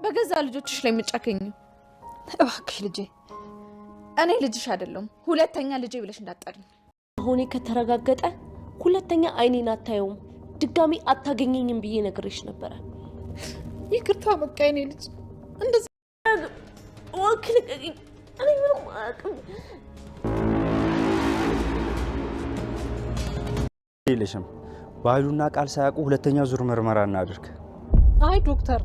በገዛ ልጆችሽ ላይ የምትጨክኝ? እባክሽ ልጄ፣ እኔ ልጅሽ አይደለም። ሁለተኛ ልጄ ብለሽ እንዳትጠሪኝ። አሁን ከተረጋገጠ ሁለተኛ አይኔን አታየውም፣ ድጋሚ አታገኘኝም ብዬ ነግሬሽ ነበረ። ይቅርታ በቃ የኔ ልጅ እንደዚህ ወክልቀኝ። እኔ ምንም አያውቅም። የለሽም። ባህሉና ቃል ሳያውቁ ሁለተኛ ዙር ምርመራ እናድርግ። አይ ዶክተር፣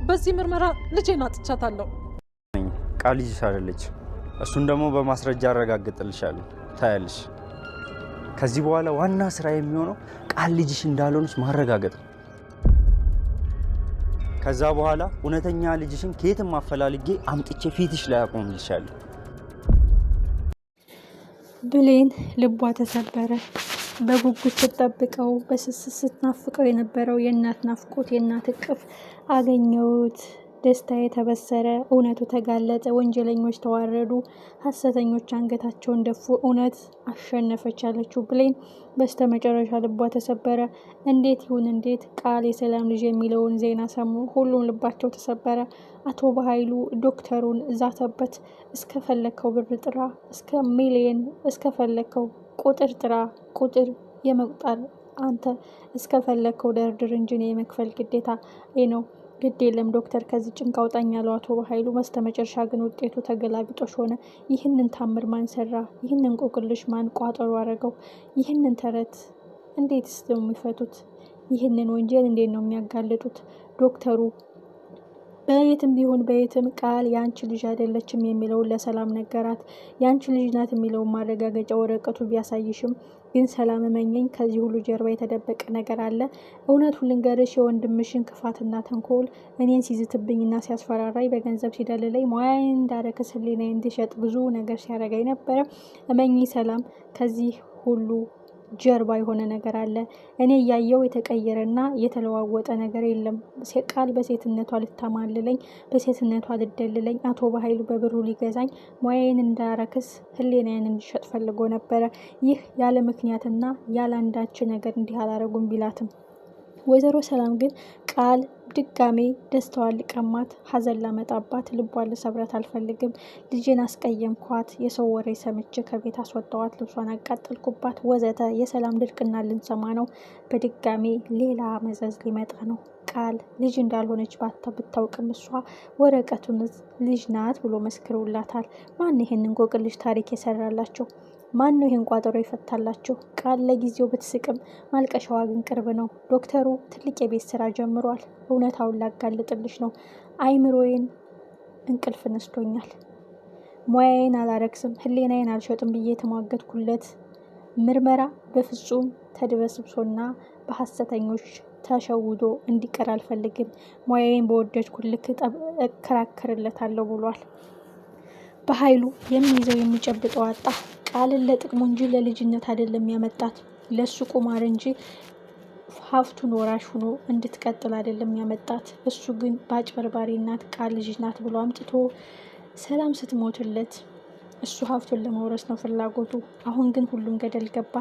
በዚህ ምርመራ ልጄን አጥቻታለሁ። ቃል ልጅሽ አይደለች። እሱን ደግሞ በማስረጃ አረጋግጥልሻለሁ። ታያለሽ። ከዚህ በኋላ ዋና ስራ የሚሆነው ቃል ልጅሽ እንዳልሆነች ማረጋገጥ ነው። ከዛ በኋላ እውነተኛ ልጅሽን ከየትም አፈላልጌ አምጥቼ ፊትሽ ላይ አቆምልሻለሁ። ብሌን ልቧ ተሰበረ። በጉጉት ስትጠብቀው በስስት ስትናፍቀው የነበረው የእናት ናፍቆት፣ የእናት እቅፍ አገኘሁት። ደስታ የተበሰረ፣ እውነቱ ተጋለጠ። ወንጀለኞች ተዋረዱ፣ ሐሰተኞች አንገታቸውን ደፉ። እውነት አሸነፈች ያለችው ብሌን በስተመጨረሻ ልቧ ተሰበረ። እንዴት ይሁን እንዴት ቃል የሰላም ልጅ የሚለውን ዜና ሰሙ። ሁሉም ልባቸው ተሰበረ። አቶ በኃይሉ ዶክተሩን ዛተበት። እስከፈለከው ብር ጥራ፣ እስከ ሚሊየን እስከፈለከው ቁጥር ጥራ፣ ቁጥር የመቁጠር አንተ እስከፈለከው ደርድር እንጂ የመክፈል ግዴታ ነው። ግድ የለም ዶክተር ከዚህ ጭንቅ አውጣኝ ያለው አቶ በኃይሉ በስተመጨረሻ ግን ውጤቱ ተገላቢጦሽ ሆነ። ይህንን ታምር ማን ሰራ? ይህንን እንቆቅልሽ ማን ቋጠሮ አረገው? ይህንን ተረት እንዴትስ ነው የሚፈቱት? ይህንን ወንጀል እንዴት ነው የሚያጋልጡት? ዶክተሩ በየትም ቢሆን በየትም ቃል የአንቺ ልጅ አይደለችም የሚለውን ለሰላም ነገራት። የአንቺ ልጅ ናት የሚለውን ማረጋገጫ ወረቀቱ ቢያሳይሽም ግን ሰላም እመኘኝ፣ ከዚህ ሁሉ ጀርባ የተደበቀ ነገር አለ። እውነቱን ልንገርሽ፣ የወንድምሽን ክፋትና ተንኮል እኔን ሲዝትብኝና ሲያስፈራራኝ፣ በገንዘብ ሲደልለኝ፣ ሙያዬን እንዳረክስ፣ ሕሊናዬን እንዲሸጥ ብዙ ነገር ሲያደርገኝ ነበረ። እመኚኝ ሰላም፣ ከዚህ ሁሉ ጀርባ የሆነ ነገር አለ። እኔ እያየው የተቀየረና የተለዋወጠ ነገር የለም። ቃል በሴትነቷ ልታማልለኝ፣ በሴትነቷ ልደልለኝ፣ አቶ በኃይሉ በብሩ ሊገዛኝ፣ ሙያዬን እንዳረክስ፣ ሕሊናዬን እንዲሸጥ ፈልጎ ነበረ። ይህ ያለ ምክንያትና ያለ አንዳች ነገር እንዲህ አላረጉም ቢላትም ወይዘሮ ሰላም ግን ቃል ድጋሜ ደስታዋን ልቀማት፣ ሀዘን ላመጣባት፣ ልቧን ልሰብረት አልፈልግም። ልጄን አስቀየምኳት፣ የሰው ወሬ ሰምቼ ከቤት አስወጣዋት፣ ልብሷን አቃጠልኩባት፣ ወዘተ። የሰላም ድርቅና ልንሰማ ነው። በድጋሜ ሌላ መዘዝ ሊመጣ ነው። ቃል ልጅ እንዳልሆነች ብታውቅም እሷ ወረቀቱን ልጅ ናት ብሎ መስክሮላታል። ማን ይሄን እንቆቅልሽ ታሪክ የሰራላቸው? ማን ነው ይህን ቋጠሮ ይፈታላችሁ? ቃል ለጊዜው ብትስቅም ማልቀሻዋ ግን ቅርብ ነው። ዶክተሩ ትልቅ የቤት ስራ ጀምሯል። እውነታውን ላጋልጥልሽ ነው። አይምሮዬን እንቅልፍ ነስቶኛል። ሙያዬን አላረክስም፣ ሕሊናዬን አልሸጥም ብዬ የተሟገትኩለት ምርመራ በፍጹም ተድበስብሶና በሐሰተኞች ተሸውዶ እንዲቀር አልፈልግም። ሙያዬን በወደድኩ ልክ እከራከርለታለሁ ብሏል። በኃይሉ የሚይዘው የሚጨብጠው አጣ። ቃልን ለጥቅሙ እንጂ ለልጅነት አይደለም ያመጣት፣ ለሱ ቁማር እንጂ ሀብቱን ወራሽ ሆኖ እንድትቀጥል አይደለም ያመጣት። እሱ ግን በአጭበርባሪ ናት ቃል ልጅ ናት ብሎ አምጥቶ ሰላም ስትሞትለት እሱ ሀብቱን ለመውረስ ነው ፍላጎቱ። አሁን ግን ሁሉም ገደል ገባ።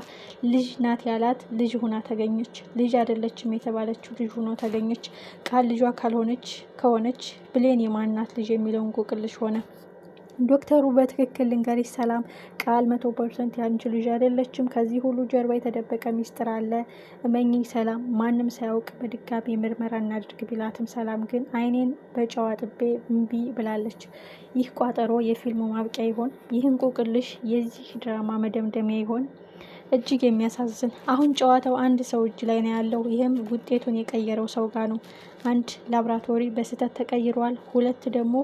ልጅ ናት ያላት ልጅ ሆና ተገኘች። ልጅ አይደለችም የተባለችው ልጅ ሆኖ ተገኘች። ቃል ልጇ ከሆነች ብሌን የማናት ልጅ የሚለውን እንቆቅልሽ ሆነ። ዶክተሩ በትክክል ልንገርሽ ሰላም፣ ቃል 100% ያንቺ ልጅ አይደለችም። ከዚህ ሁሉ ጀርባ የተደበቀ ሚስጥር አለ። እመኚኝ ሰላም፣ ማንም ሳያውቅ በድጋሚ ምርመራ እናድርግ ቢላትም ሰላም ግን አይኔን በጨዋ ጥቤ እምቢ ብላለች። ይህ ቋጠሮ የፊልሙ ማብቂያ ይሆን? ይህ እንቆቅልሽ የዚህ ድራማ መደምደሚያ ይሆን? እጅግ የሚያሳዝን። አሁን ጨዋታው አንድ ሰው እጅ ላይ ነው ያለው። ይህም ውጤቱን የቀየረው ሰው ጋር ነው። አንድ ላብራቶሪ በስህተት ተቀይሯል። ሁለት ደግሞ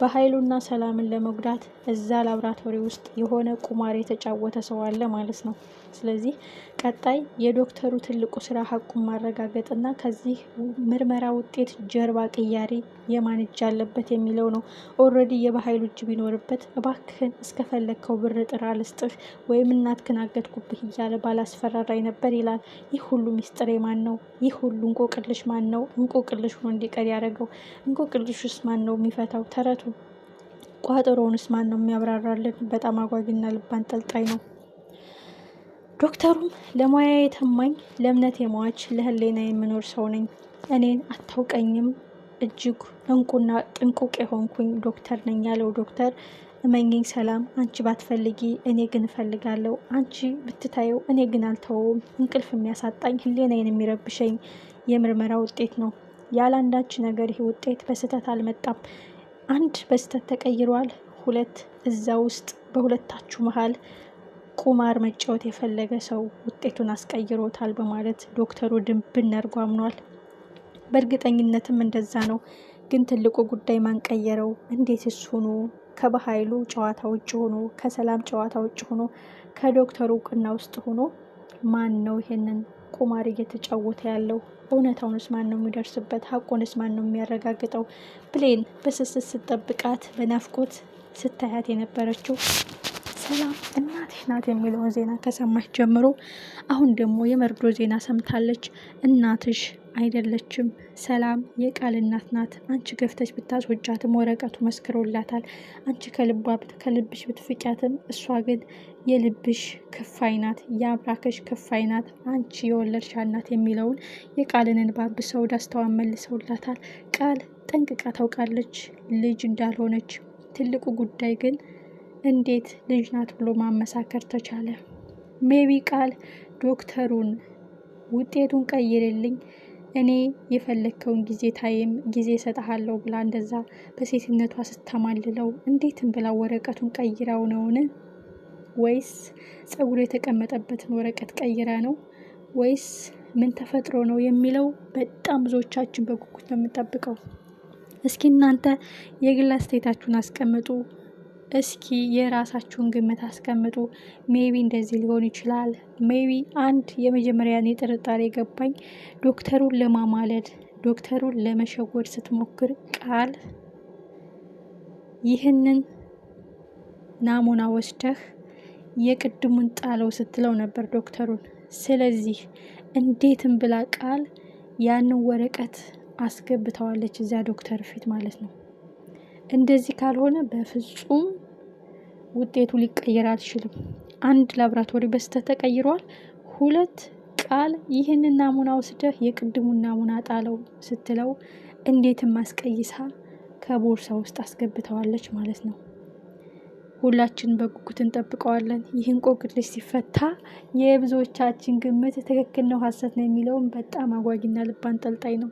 በኃይሉና ሰላምን ለመጉዳት እዛ ላብራቶሪ ውስጥ የሆነ ቁማር የተጫወተ ሰው አለ ማለት ነው። ስለዚህ ቀጣይ የዶክተሩ ትልቁ ስራ ሀቁን ማረጋገጥና ከዚህ ምርመራ ውጤት ጀርባ ቅያሬ የማን እጅ አለበት የሚለው ነው። ኦልሬዲ የበኃይሉ እጅ ቢኖርበት እባክህን እስከፈለግከው ብር ጥራ ልስጥህ ወይም እናትህን አገድኩብህ እያለ ባላስፈራራኝ ነበር ይላል። ይህ ሁሉ ሚስጥር የማን ነው? ይህ ሁሉ እንቆቅልሽ ማን ነው እንቆቅልሽ ሆኖ እንዲቀር ያደረገው? እንቆቅልሽስ ማን ነው የሚፈታው? ተረቱ ቋጠሮውንስ ማን ነው የሚያብራራልን? በጣም አጓጊና ልብ አንጠልጣይ ነው። ዶክተሩም ለሙያዬ ታማኝ፣ ለእምነቴ ሟች፣ ለህሊና የምኖር ሰው ነኝ። እኔን አታውቀኝም እጅግ እንቁና ጥንቁቅ የሆንኩኝ ዶክተር ነኝ ያለው ዶክተር እመኝኝ ሰላም፣ አንቺ ባትፈልጊ እኔ ግን እፈልጋለሁ። አንቺ ብትታየው እኔ ግን አልተወውም። እንቅልፍ የሚያሳጣኝ ህሊናዬን የሚረብሸኝ የምርመራ ውጤት ነው። ያለ አንዳች ነገር ይህ ውጤት በስህተት አልመጣም። አንድ በስህተት ተቀይሯል፣ ሁለት እዛ ውስጥ በሁለታችሁ መሀል ቁማር መጫወት የፈለገ ሰው ውጤቱን አስቀይሮታል በማለት ዶክተሩ ድብን አድርጎ አምኗል። በእርግጠኝነትም እንደዛ ነው። ግን ትልቁ ጉዳይ ማንቀየረው እንዴት እሱ ሆኖ ከባህሉ ጨዋታ ውጭ ሆኖ ከሰላም ጨዋታ ውጭ ሆኖ ከዶክተሩ እውቅና ውስጥ ሆኖ ማን ነው ይሄንን ቁማር እየተጫወተ ያለው? እውነታውንስ ማን ነው የሚደርስበት? ሀቁንስ ማን ነው የሚያረጋግጠው? ብሌን በስስት ስጠብቃት በናፍቆት ስታያት የነበረችው ሰላም እናትሽ ናት የሚለውን ዜና ከሰማች ጀምሮ አሁን ደግሞ የመርዶ ዜና ሰምታለች። እናትሽ አይደለችም፣ ሰላም የቃል እናት ናት። አንቺ ገፍተሽ ብታስወጫትም ወረቀቱ መስክሮላታል። አንቺ ከልብሽ ብትፍቂያትም እሷ ግን የልብሽ ክፋይ ናት፣ የአብራክሽ ክፋይ ናት፣ አንቺ የወለድሻ ናት የሚለውን የቃልን እንባ ብሰው ዳስተዋን መልሰውላታል። ቃል ጠንቅቃ ታውቃለች ልጅ እንዳልሆነች። ትልቁ ጉዳይ ግን እንዴት ልጅ ናት ብሎ ማመሳከር ተቻለ? ሜቢ ቃል ዶክተሩን ውጤቱን ቀይርልኝ፣ እኔ የፈለግከውን ጊዜ ታይም ጊዜ እሰጥሃለሁ ብላ እንደዛ በሴትነቷ ስታማልለው እንዴትም ብላ ወረቀቱን ቀይራው ነውን? ወይስ ፀጉሩ የተቀመጠበትን ወረቀት ቀይራ ነው? ወይስ ምን ተፈጥሮ ነው የሚለው በጣም ብዙዎቻችን በጉጉት ነው የምንጠብቀው። እስኪ እናንተ የግል አስተያየታችሁን አስቀምጡ። እስኪ የራሳችሁን ግምት አስቀምጡ። ሜቢ እንደዚህ ሊሆን ይችላል። ሜቢ አንድ የመጀመሪያ እኔ ጥርጣሬ ገባኝ። ዶክተሩን ለማማለድ ዶክተሩን ለመሸወድ ስትሞክር ቃል ይህንን ናሙና ወስደህ የቅድሙን ጣለው ስትለው ነበር ዶክተሩን። ስለዚህ እንዴትም ብላ ቃል ያንን ወረቀት አስገብተዋለች እዚያ ዶክተር ፊት ማለት ነው። እንደዚህ ካልሆነ በፍጹም ውጤቱ ሊቀየር አልችልም። አንድ ላብራቶሪ በስተት ተቀይሯል። ሁለት ቃል ይህንን ናሙና ወስደህ የቅድሙን ናሙና ጣለው ስትለው እንዴትም አስቀይሳ ከቦርሳ ውስጥ አስገብተዋለች ማለት ነው። ሁላችን በጉጉት እንጠብቀዋለን። ይህን እንቆቅልሽ ሲፈታ የብዙዎቻችን ግምት ትክክል ነው ሀሰት ነው የሚለውን በጣም አጓጊና ልብ አንጠልጣይ ነው።